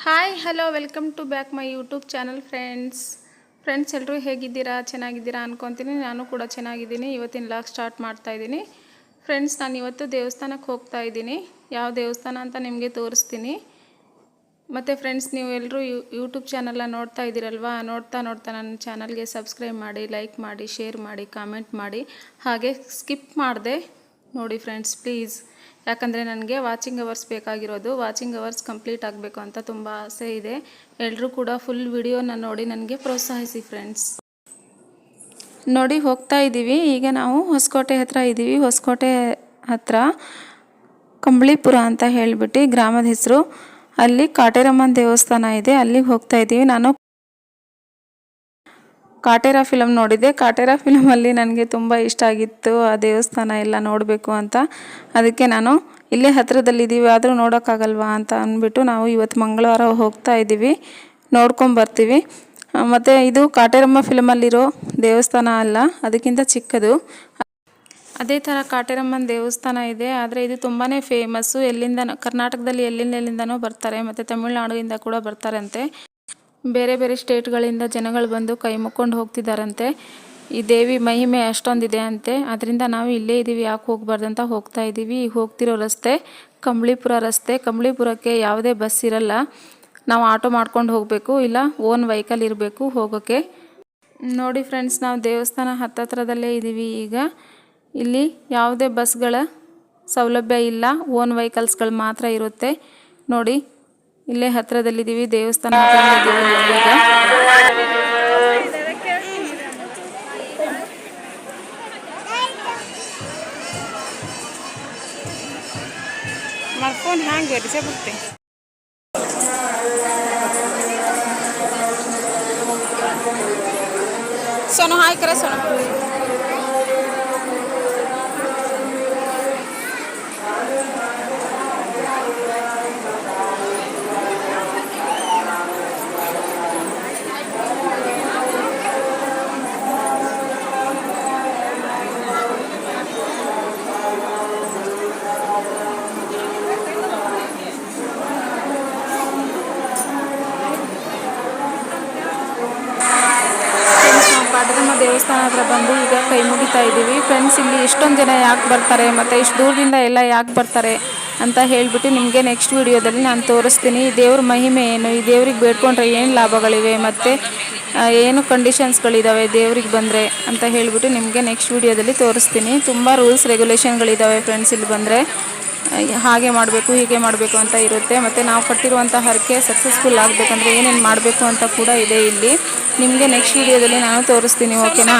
Hi hello welcome to back my YouTube channel friends ಎಲ್ಲರೂ ಹೇಗಿದ್ದೀರಾ? ಚೆನ್ನಾಗಿದ್ದೀರಾ ಅನ್ಕೊತೀನಿ. ನಾನು ಕೂಡ ಚೆನ್ನಾಗಿದ್ದೀನಿ. ಇವತ್ತಿನ ವ್ಲಾಗ್ ಸ್ಟಾರ್ಟ್ ಮಾಡ್ತಾ ಇದ್ದೀನಿ. ಫ್ರೆಂಡ್ಸ್, ನಾನು ಇವತ್ತು ದೇವಸ್ಥಾನಕ್ಕೆ ಹೋಗ್ತಾ ಇದ್ದೀನಿ. ಯಾವ ದೇವಸ್ಥಾನ ಅಂತ ನಿಮಗೆ ತೋರಿಸ್ತೀನಿ. ಮತ್ತು ಫ್ರೆಂಡ್ಸ್, ನೀವು ಎಲ್ಲರೂ ಯೂಟ್ಯೂಬ್ ಚಾನಲ್ನ ನೋಡ್ತಾ ಇದ್ದೀರಲ್ವಾ? ನೋಡ್ತಾ ನನ್ನ ಚಾನಲ್ಗೆ ಸಬ್ಸ್ಕ್ರೈಬ್ ಮಾಡಿ, ಲೈಕ್ ಮಾಡಿ, ಶೇರ್ ಮಾಡಿ, ಕಾಮೆಂಟ್ ಮಾಡಿ, ಹಾಗೆ ಸ್ಕಿಪ್ ಮಾಡಿದೆ ನೋಡಿ ಫ್ರೆಂಡ್ಸ್ ಪ್ಲೀಸ್. ಯಾಕಂದರೆ ನನಗೆ ವಾಚಿಂಗ್ ಅವರ್ಸ್ ಬೇಕಾಗಿರೋದು. ವಾಚಿಂಗ್ ಅವರ್ಸ್ ಕಂಪ್ಲೀಟ್ ಆಗಬೇಕು ಅಂತ ತುಂಬ ಆಸೆ ಇದೆ. ಎಲ್ಲರೂ ಕೂಡ ಫುಲ್ ವಿಡಿಯೋನ ನೋಡಿ ನನಗೆ ಪ್ರೋತ್ಸಾಹಿಸಿ ಫ್ರೆಂಡ್ಸ್. ನೋಡಿ ಹೋಗ್ತಾ ಇದ್ದೀವಿ. ಈಗ ನಾವು ಹೊಸಕೋಟೆ ಹತ್ರ ಇದ್ದೀವಿ. ಹೊಸಕೋಟೆ ಹತ್ರ ಕಂಬಳಿಪುರ ಅಂತ ಹೇಳಿಬಿಟ್ಟು ಗ್ರಾಮದ ಹೆಸರು. ಅಲ್ಲಿ ಕಾಟೇರಮ್ಮನ ದೇವಸ್ಥಾನ ಇದೆ. ಅಲ್ಲಿಗೆ ಹೋಗ್ತಾ ಇದ್ದೀವಿ. ನಾನು ಕಾಟೇರ ಫಿಲಮ್ ನೋಡಿದ್ದೆ. ಕಾಟೇರ ಫಿಲಮಲ್ಲಿ ನನಗೆ ತುಂಬ ಇಷ್ಟ ಆಗಿತ್ತು ಆ ದೇವಸ್ಥಾನ ಎಲ್ಲ ನೋಡಬೇಕು ಅಂತ. ಅದಕ್ಕೆ ನಾನು ಇಲ್ಲೇ ಹತ್ತಿರದಲ್ಲಿದ್ದೀವಿ, ಆದರೂ ನೋಡೋಕ್ಕಾಗಲ್ವಾ ಅಂತ ಅಂದ್ಬಿಟ್ಟು ನಾವು ಇವತ್ತು ಮಂಗಳವಾರ ಹೋಗ್ತಾ ಇದ್ದೀವಿ, ನೋಡ್ಕೊಂಬರ್ತೀವಿ. ಮತ್ತು ಇದು ಕಾಟೇರಮ್ಮ ಫಿಲಮಲ್ಲಿರೋ ದೇವಸ್ಥಾನ ಅಲ್ಲ, ಅದಕ್ಕಿಂತ ಚಿಕ್ಕದು. ಅದೇ ಥರ ಕಾಟೇರಮ್ಮನ ದೇವಸ್ಥಾನ ಇದೆ, ಆದರೆ ಇದು ತುಂಬಾ ಫೇಮಸ್ಸು. ಕರ್ನಾಟಕದಲ್ಲಿ ಎಲ್ಲಿಂದನೋ ಬರ್ತಾರೆ, ಮತ್ತು ತಮಿಳುನಾಡಿಂದ ಕೂಡ ಬರ್ತಾರಂತೆ. ಬೇರೆ ಬೇರೆ ಸ್ಟೇಟ್ಗಳಿಂದ ಜನಗಳು ಬಂದು ಕೈ ಮುಕ್ಕೊಂಡು ಹೋಗ್ತಿದ್ದಾರಂತೆ. ಈ ದೇವಿ ಮಹಿಮೆ ಅಷ್ಟೊಂದಿದೆ ಅಂತೆ. ಅದರಿಂದ ನಾವು ಇಲ್ಲೇ ಇದ್ದೀವಿ, ಯಾಕೆ ಹೋಗ್ಬಾರ್ದಂತ ಹೋಗ್ತಾ ಇದ್ದೀವಿ. ಈಗ ಹೋಗ್ತಿರೋ ರಸ್ತೆ ಕಂಬಳಿಪುರ ರಸ್ತೆ. ಕಂಬಳಿಪುರಕ್ಕೆ ಯಾವುದೇ ಬಸ್ ಇರಲ್ಲ, ನಾವು ಆಟೋ ಮಾಡ್ಕೊಂಡು ಹೋಗಬೇಕು, ಇಲ್ಲ ಓನ್ ವೆಹಿಕಲ್ ಇರಬೇಕು ಹೋಗೋಕ್ಕೆ. ನೋಡಿ ಫ್ರೆಂಡ್ಸ್, ನಾವು ದೇವಸ್ಥಾನ ಹತ್ತತ್ರದಲ್ಲೇ ಇದ್ದೀವಿ. ಈಗ ಇಲ್ಲಿ ಯಾವುದೇ ಬಸ್ಗಳ ಸೌಲಭ್ಯ ಇಲ್ಲ, ಓನ್ ವೆಹಿಕಲ್ಸ್ಗಳು ಮಾತ್ರ ಇರುತ್ತೆ. ನೋಡಿ ಇಲ್ಲೇ ಹತ್ತಿರದಲ್ಲಿದ್ದೀವಿ, ದೇವಸ್ಥಾನ ಹತ್ತಿರದಲ್ಲಿದ್ದೀವಿ ನಾವು ಈಗ. Phone hang ಬರಿಸೇ ಬಿಡ್ತೆ. सोनू हाय करे सोनू. ಕಾಟೇರಮ್ಮ ದೇವಸ್ಥಾನ ಹತ್ರ ಬಂದು ಈಗ ಕೈ ಮುಗಿತಾ ಇದ್ದೀವಿ ಫ್ರೆಂಡ್ಸ್. ಇಲ್ಲಿ ಇಷ್ಟೊಂದು ಜನ ಯಾಕೆ ಬರ್ತಾರೆ ಮತ್ತು ಇಷ್ಟು ದೂರದಿಂದ ಎಲ್ಲ ಯಾಕೆ ಬರ್ತಾರೆ ಅಂತ ಹೇಳಿಬಿಟ್ಟು ನಿಮಗೆ ನೆಕ್ಸ್ಟ್ ವಿಡಿಯೋದಲ್ಲಿ ನಾನು ತೋರಿಸ್ತೀನಿ. ಈ ದೇವ್ರ ಮಹಿಮೆ ಏನು, ಈ ದೇವ್ರಿಗೆ ಬೇಡ್ಕೊಂಡ್ರೆ ಏನು ಲಾಭಗಳಿವೆ, ಮತ್ತು ಏನು ಕಂಡೀಷನ್ಸ್ಗಳಿದ್ದಾವೆ ದೇವ್ರಿಗೆ ಬಂದರೆ ಅಂತ ಹೇಳಿಬಿಟ್ಟು ನಿಮಗೆ ನೆಕ್ಸ್ಟ್ ವಿಡಿಯೋದಲ್ಲಿ ತೋರಿಸ್ತೀನಿ. ತುಂಬ ರೂಲ್ಸ್ ರೆಗ್ಯುಲೇಷನ್ಗಳಿದ್ದಾವೆ ಫ್ರೆಂಡ್ಸ್. ಇಲ್ಲಿ ಬಂದರೆ ಹಾಗೆ ಮಾಡಬೇಕು, ಹೀಗೆ ಮಾಡಬೇಕು ಅಂತ ಇರುತ್ತೆ. ಮತ್ತು ನಾವು ಕಟ್ಟಿರುವಂಥ ಹರಕೆ ಸಕ್ಸಸ್ಫುಲ್ ಆಗಬೇಕಂದ್ರೆ ಏನೇನು ಮಾಡಬೇಕು ಅಂತ ಕೂಡ ಇದೆ ಇಲ್ಲಿ. ನಿಮಗೆ ನೆಕ್ಸ್ಟ್ ವಿಡಿಯೋದಲ್ಲಿ ನಾನು ತೋರಿಸ್ತೀನಿ, ಓಕೆನಾ?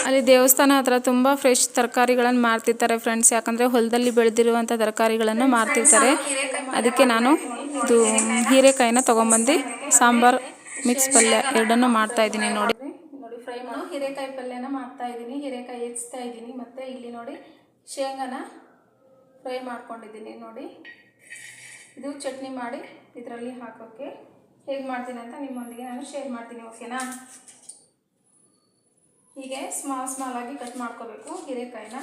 ಅಲ್ಲಿ ದೇವಸ್ಥಾನ ಹತ್ರ ತುಂಬ ಫ್ರೆಶ್ ತರಕಾರಿಗಳನ್ನು ಮಾರ್ತಿರ್ತಾರೆ ಫ್ರೆಂಡ್ಸ್. ಯಾಕಂದರೆ ಹೊಲದಲ್ಲಿ ಬೆಳೆದಿರುವಂಥ ತರಕಾರಿಗಳನ್ನು ಮಾರ್ತಿರ್ತಾರೆ. ಅದಕ್ಕೆ ನಾನು ಇದು ಹೀರೆಕಾಯಿನ ತೊಗೊಂಬಂದು ಸಾಂಬಾರು ಮಿಕ್ಸ್ ಪಲ್ಯ ಎರಡನ್ನೂ ಮಾಡ್ತಾಯಿದ್ದೀನಿ. ನೋಡಿ ಫ್ರೈ ಮಾಡಿ ಹೀರೆಕಾಯಿ ಪಲ್ಯನ ಮಾಡ್ತಾಯಿದ್ದೀನಿ. ಹೀರೆಕಾಯಿ ಹೆಚ್ಚ್ತಾ ಇದ್ದೀನಿ. ಮತ್ತು ಇಲ್ಲಿ ನೋಡಿ ಶೇಂಗಾನ ಫ್ರೈ ಮಾಡ್ಕೊಂಡಿದ್ದೀನಿ. ನೋಡಿ ಇದು ಚಟ್ನಿ ಮಾಡಿ ಇದರಲ್ಲಿ ಹಾಕೋಕ್ಕೆ ಹೇಗೆ ಮಾಡ್ತೀನಿ ಅಂತ ನಿಮ್ಮೊಂದಿಗೆ ನಾನು ಶೇರ್ ಮಾಡ್ತೀನಿ, ಓಕೆನಾ? ಹೀಗೆ ಸ್ಮಾಲ್ ಆಗಿ ಕಟ್ ಮಾಡ್ಕೋಬೇಕು ಹೀರೆಕಾಯಿನ.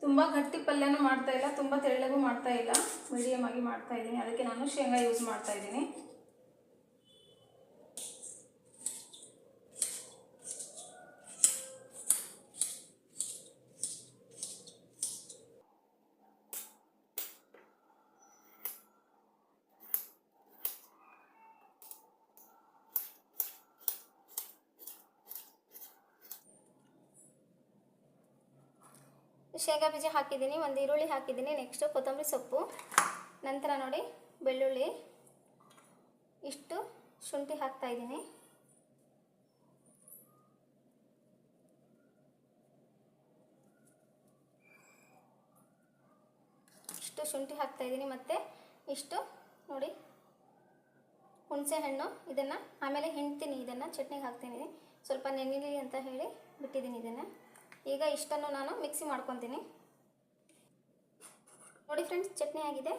ತುಂಬ ಗಟ್ಟಿ ಪಲ್ಯನೂ ಮಾಡ್ತಾ ಇಲ್ಲ, ತುಂಬ ತೆಳ್ಳಗೂ ಮಾಡ್ತಾ ಇಲ್ಲ, ಮೀಡಿಯಮ್ ಆಗಿ ಮಾಡ್ತಾ ಇದ್ದೀನಿ. ಅದಕ್ಕೆ ನಾನು ಶೇಂಗಾ ಯೂಸ್ ಮಾಡ್ತಾ ಇದ್ದೀನಿ. ಶೇಂಗಾ ಬೀಜ ಹಾಕಿದ್ದೀನಿ, ಒಂದು ಈರುಳ್ಳಿ ಹಾಕಿದ್ದೀನಿ, ನೆಕ್ಸ್ಟು ಕೊತ್ತಂಬರಿ ಸೊಪ್ಪು, ನಂತರ ನೋಡಿ ಬೆಳ್ಳುಳ್ಳಿ, ಇಷ್ಟು ಶುಂಠಿ ಹಾಕ್ತಾಯಿದ್ದೀನಿ. ಇಷ್ಟು ಶುಂಠಿ ಹಾಕ್ತಾಯಿದ್ದೀನಿ. ಮತ್ತು ಇಷ್ಟು ನೋಡಿ ಹುಣಸೆ ಹಣ್ಣು, ಇದನ್ನು ಆಮೇಲೆ ಹಿಂಡ್ತೀನಿ, ಇದನ್ನು ಚಟ್ನಿಗೆ ಹಾಕ್ತೀನಿ. ಸ್ವಲ್ಪ ನೆನೆಲಿ ಅಂತ ಹೇಳಿ ಬಿಟ್ಟಿದ್ದೀನಿ ಇದನ್ನು. ಈಗ ಇಷ್ಟನ್ನು ನಾನು ಮಿಕ್ಸಿ ಮಾಡ್ಕೊತೀನಿ. ನೋಡಿ ಫ್ರೆಂಡ್ಸ್, ಚಟ್ನಿ ಆಗಿದೆ.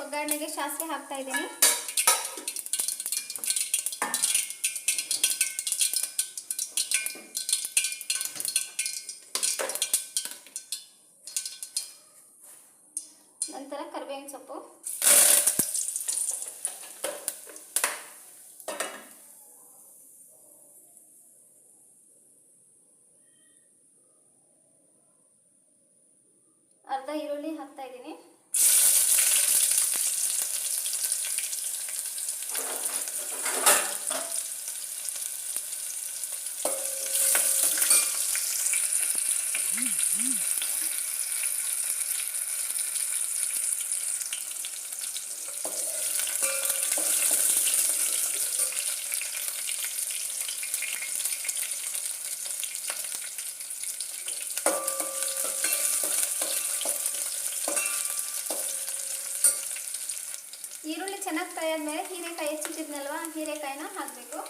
ಒಗ್ಗರಣೆಗೆ ಸಾಸಿವೆ ಹಾಕ್ತಾ ಇದ್ದೀನಿ. ಅರ್ಧ ಈರುಳ್ಳಿ ಹಾಕ್ತಾ ಇದ್ದೀನಿ. ಈರುಳ್ಳಿ ಚೆನ್ನಾಗಿ ಫ್ರೈ ಆದಮೇಲೆ ಹೀರೆಕಾಯಿ ಹೆಚ್ಚಿಟ್ಟಿದ್ನಲ್ವ, ಹೀರೆಕಾಯಿನ ಹಾಕಬೇಕು.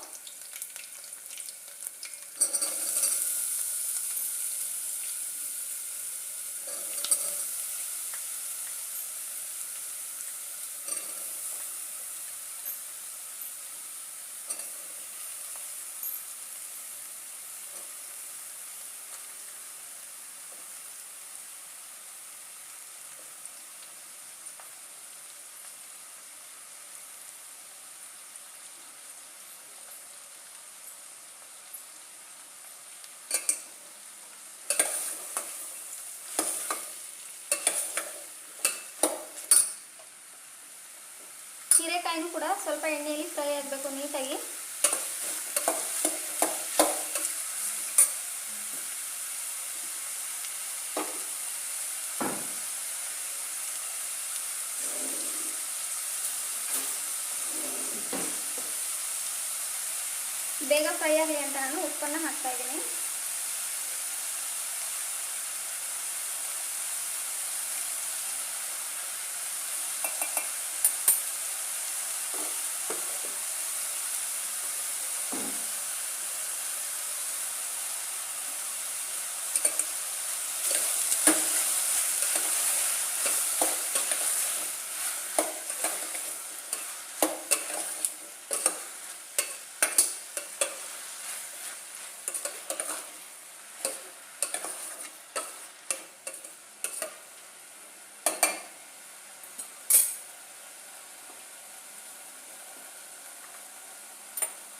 ಹೀರೆಕಾಯಿನೂ ಕೂಡ ಸ್ವಲ್ಪ ಎಣ್ಣೆಯಲ್ಲಿ ಫ್ರೈ ಆಗಬೇಕು ನೀಟಾಗಿ. ಬೇಗ ಫ್ರೈ ಆಗಲಿ ಅಂತ ನಾನು ಉಪ್ಪನ್ನು ಹಾಕ್ತಾ ಇದ್ದೀನಿ.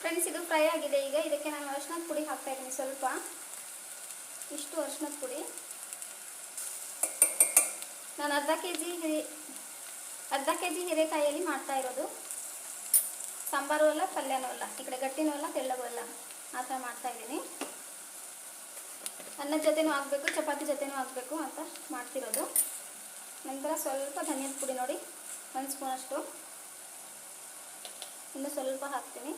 ಫ್ರೆಂಡ್ಸ್, ಇದು ಫ್ರೈ ಆಗಿದೆ. ಈಗ ಇದಕ್ಕೆ ನಾನು ಅರಿಶಿನದ ಪುಡಿ ಹಾಕ್ತಾ ಇದ್ದೀನಿ. ಸ್ವಲ್ಪ ಇಷ್ಟು ಅರಿಶಿನದ ಪುಡಿ. ನಾನು ಅರ್ಧ ಕೆ ಜಿ ಹೀರೆಕಾಯಿಯಲ್ಲಿ ಮಾಡ್ತಾ ಇರೋದು. ಸಾಂಬಾರು ಅಲ್ಲ, ಪಲ್ಯನೂ ಅಲ್ಲ, ಈ ಕಡೆ ಗಟ್ಟಿನೂ ಅಲ್ಲ, ತೆಳ್ಳಗೂ ಅಲ್ಲ, ಆ ಥರ ಮಾಡ್ತಾ ಇದ್ದೀನಿ. ಅನ್ನದ ಜೊತೆನೂ ಹಾಕಬೇಕು, ಚಪಾತಿ ಜೊತೆನೂ ಹಾಕಬೇಕು ಅಂತ ಮಾಡ್ತಿರೋದು. ನಂತರ ಸ್ವಲ್ಪ ಧನಿಯದ ಪುಡಿ ನೋಡಿ, 1 ಸ್ಪೂನಷ್ಟು. ಇನ್ನು ಸ್ವಲ್ಪ ಹಾಕ್ತೀನಿ.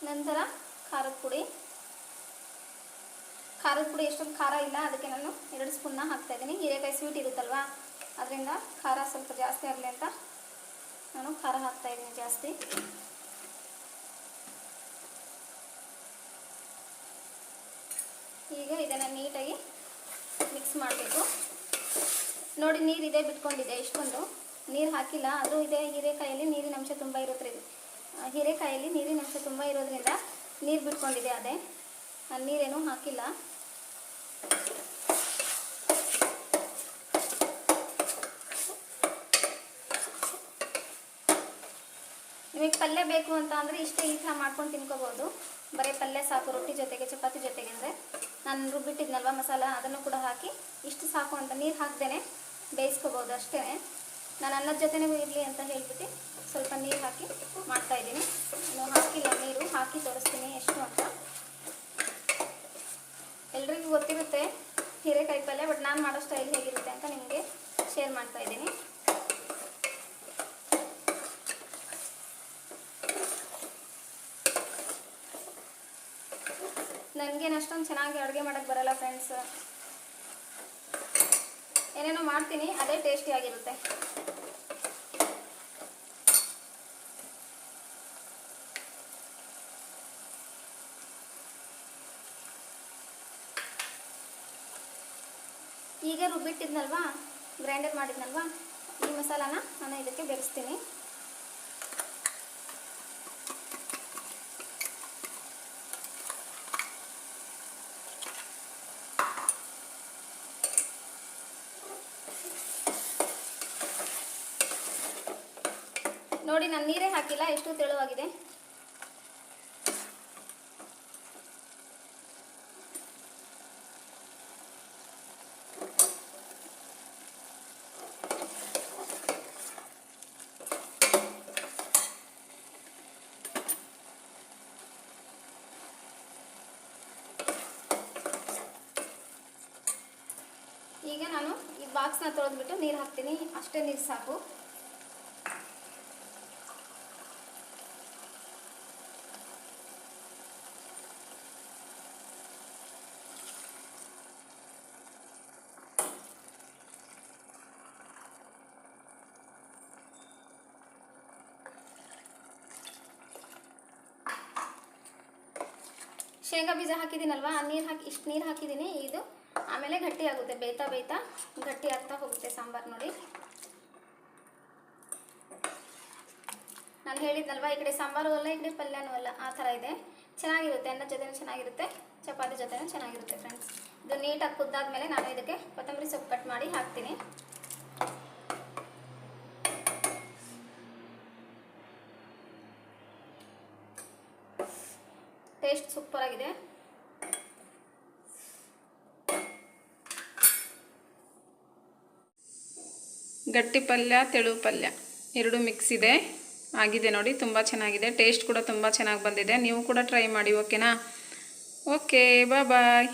ನಂತರ ಖಾರದ ಪುಡಿ. ಎಷ್ಟೊಂದು ಖಾರ ಇಲ್ಲ, ಅದಕ್ಕೆ ನಾನು 2 ಸ್ಪೂನ್ನ ಹಾಕ್ತಾ ಇದ್ದೀನಿ. ಹೀರೆಕಾಯಿ ಸ್ವೀಟ್ ಇರುತ್ತಲ್ವ, ಅದರಿಂದ ಖಾರ ಸ್ವಲ್ಪ ಜಾಸ್ತಿ ಆಗಲಿ ಅಂತ ನಾನು ಖಾರ ಹಾಕ್ತಾ ಇದ್ದೀನಿ ಜಾಸ್ತಿ. ಈಗ ಇದನ್ನು ನೀಟಾಗಿ ಮಿಕ್ಸ್ ಮಾಡಬೇಕು. ನೋಡಿ, ನೀರಿದೆ, ಬಿಟ್ಕೊಂಡಿದೆ. ಇಷ್ಟೊಂದು ನೀರು ಹಾಕಿಲ್ಲ, ಅದು ಇದೆ. ಹೀರೆಕಾಯಲ್ಲಿ ನೀರಿನ ಅಂಶ ತುಂಬ ಇರುತ್ತೆ. ಹೀರೆಕಾಯಲ್ಲಿ ನೀರಿನ ಅಂಶ ತುಂಬ ಇರೋದ್ರಿಂದ ನೀರು ಬಿಟ್ಕೊಂಡಿದೆ. ಅದೇ ನಾನು ನೀರೇನೂ ಹಾಕಿಲ್ಲ. ನಿಮಗೆ ಪಲ್ಯ ಬೇಕು ಅಂತ ಅಂದರೆ ಇಷ್ಟೇ, ಈ ಥರ ಮಾಡ್ಕೊಂಡು ತಿನ್ಕೋಬೋದು. ಬರೀ ಪಲ್ಯ ಸಾಕು ರೊಟ್ಟಿ ಜೊತೆಗೆ, ಚಪಾತಿ ಜೊತೆಗೆ. ಅಂದರೆ ನಾನು ರುಬ್ಬಿಟ್ಟಿದ್ನಲ್ವ ಮಸಾಲ, ಅದನ್ನು ಕೂಡ ಹಾಕಿ ಇಷ್ಟು ಸಾಕು ಅಂತ ನೀರು ಹಾಕ್ದೇನೆ ಬೇಯಿಸ್ಕೋಬೋದು ಅಷ್ಟೇ. ನಾನು ಅನ್ನದ ಜೊತೆನೇ ಇರಲಿ ಅಂತ ಹೇಳ್ಬಿಟ್ಟು ಸ್ವಲ್ಪ ನೀರು ಹಾಕಿ ಮಾಡ್ತಾಯಿದ್ದೀನಿ. ಇನ್ನು ಹಾಕಿಲ್ಲ, ನೀರು ಹಾಕಿ ತೋರಿಸ್ತೀನಿ ಎಷ್ಟು ಅಂತ. ಎಲ್ರಿಗೂ ಗೊತ್ತಿರುತ್ತೆ ಹೀರೆಕಾಯಿ ಪಲ್ಯ, ಬಟ್ ನಾನು ಮಾಡೋ ಸ್ಟೈಲ್ ಹೇಗಿರುತ್ತೆ ಅಂತ ನಿಮಗೆ ಶೇರ್ ಮಾಡ್ತಾಯಿದ್ದೀನಿ. ನನಗೇನು ಅಷ್ಟೊಂದು ಚೆನ್ನಾಗಿ ಅಡುಗೆ ಮಾಡೋಕ್ಕೆ ಬರಲ್ಲ ಫ್ರೆಂಡ್ಸ್. ಏನೇನೋ ಮಾಡ್ತೀನಿ, ಅದೇ ಟೇಸ್ಟಿಯಾಗಿರುತ್ತೆ. ಈಗ ರುಬ್ಬಿಟ್ಟಿದ್ನಲ್ವಾ, ಗ್ರೈಂಡರ್ ಮಾಡಿದ್ನಲ್ವಾ, ಈ ಮಸಾಲಾನ ನಾನು ಇದಕ್ಕೆ ಬೆರೆಸ್ತೀನಿ. ನೋಡಿ, ನಾನು ನೀರೇ ಹಾಕಿಲ್ಲ, ಎಷ್ಟು ತೆಳುವಾಗಿದೆ. ಈಗ ನಾನು ಈ ಬಾಕ್ಸ್ನ ತೊಳೆದ್ಬಿಟ್ಟು ನೀರು ಹಾಕ್ತೀನಿ, ಅಷ್ಟೇ ನೀರು ಸಾಕು. ಶೇಂಗಾ ಬೀಜ ಹಾಕಿದ್ದೀನಲ್ವಾ, ಆ ನೀರು ಹಾಕಿ ಇಷ್ಟು ನೀರು ಹಾಕಿದ್ದೀನಿ. ಇದು ಆಮೇಲೆ ಗಟ್ಟಿ ಆಗುತ್ತೆ, ಬೇಯ್ತಾ ಬೇಯ್ತಾ ಗಟ್ಟಿ ಆಗ್ತಾ ಹೋಗುತ್ತೆ ಸಾಂಬಾರು. ನೋಡಿ ನಾನು ಹೇಳಿದ್ನಲ್ವಾ, ಈ ಕಡೆ ಸಾಂಬಾರು ಅಲ್ಲ, ಈ ಕಡೆ ಪಲ್ಯನೂ ಅಲ್ಲ, ಆ ಥರ ಇದೆ. ಚೆನ್ನಾಗಿರುತ್ತೆ, ಅನ್ನ ಜೊತೆನೂ ಚೆನ್ನಾಗಿರುತ್ತೆ, ಚಪಾತಿ ಜೊತೆನೂ ಚೆನ್ನಾಗಿರುತ್ತೆ ಫ್ರೆಂಡ್ಸ್. ಇದು ನೀಟಾಗಿ ಕುದ್ದಾದ್ಮೇಲೆ ನಾನು ಇದಕ್ಕೆ ಕೊತ್ತಂಬರಿ ಸೊಪ್ಪು ಕಟ್ ಮಾಡಿ ಹಾಕ್ತೀನಿ. ಟೇಸ್ಟ್ ಸೂಪರ್ ಆಗಿದೆ. ಗಟ್ಟಿ ಪಲ್ಯ, ತೆಳು ಪಲ್ಯ ಎರಡೂ ಮಿಕ್ಸ್ ಇದೆ, ಆಗಿದೆ ನೋಡಿ, ತುಂಬ ಚೆನ್ನಾಗಿದೆ. ಟೇಸ್ಟ್ ಕೂಡ ತುಂಬ ಚೆನ್ನಾಗಿ ಬಂದಿದೆ. ನೀವು ಕೂಡ ಟ್ರೈ ಮಾಡಿ, ಓಕೆನಾ? ಓಕೆ, ಬಾಯ್.